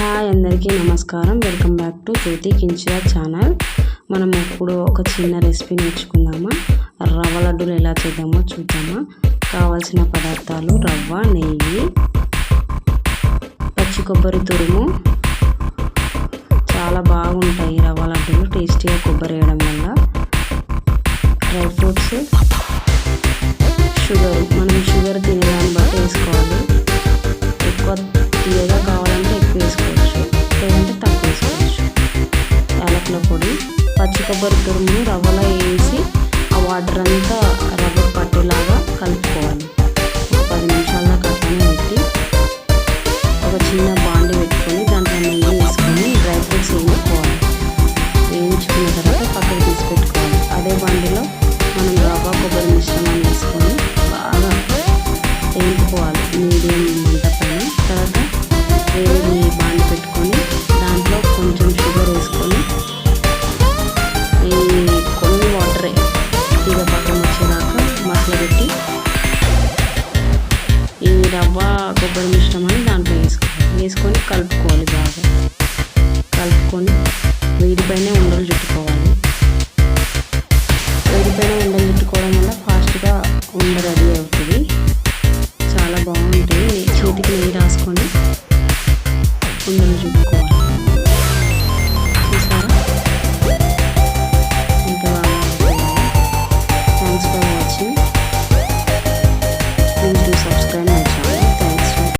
Hi అందరికీ నమస్కారం. Welcome back to Jyothi Kinchiya channel. మనం ఇప్పుడు ఒక చిన్న రెసిపీ నేర్చుకుందామా. రవ్వ లడ్డూలు ఎలా చేద్దామో చూద్దామా. కావాల్సిన పదార్థాలు రవ్వ, నెయ్యి, పచ్చి కొబ్బరి తురుము. చాలా బాగుంటాయి రవ్వ లడ్డూలు టేస్టీగా కొబ్బరి వేయడం వల్ల. Dry fruits, sugar. మనం షుగర్ తినేదాన్ని బట్టి వేసుకోవాలి. ఎక్కువ తీయగా కావాలంటే ఎక్కువ వేసుకోవచ్చు, లేదంటే తక్కువ వేసుకోవచ్చు. యాలకుల పొడి, పచ్చి కొబ్బరి తురుమును రవ్వలో వేసి ఆ వాటర్ అంతా రవ్వ పట్టేలాగా కలుపుకోవాలి. ఒక 10 నిమిషాల దాకా అట్లనే పెట్టి ఒక చిన్న బాండి పెట్టుకొని దాంట్లో నెయ్యి వేసుకొని డ్రై ఫ్రూట్స్ వేయించుకోవాలి. వేయించుకున్న తర్వాత పక్కకు తీసి పెట్టుకోవాలి. అదే బాండిలో మనం రవ్వ కొబ్బరి మిశ్రమాన్ని వేసుకొని బాగా వేయించుకోవాలి మీడియం మంట పైన. తర్వాత వేడి బాండి పెట్టుకొని దాంట్లో కొంచెం షుగర్ వేసుకొని కొన్ని వాటరే తీగ పక్కన వచ్చేదాకా మసలబెట్టి ఈ రవ్వ కొబ్బరి మిశ్రమాన్ని దాంట్లో వేసుకొని కలుపుకోవాలి. బాగా కలుపుకొని వేడి పైనే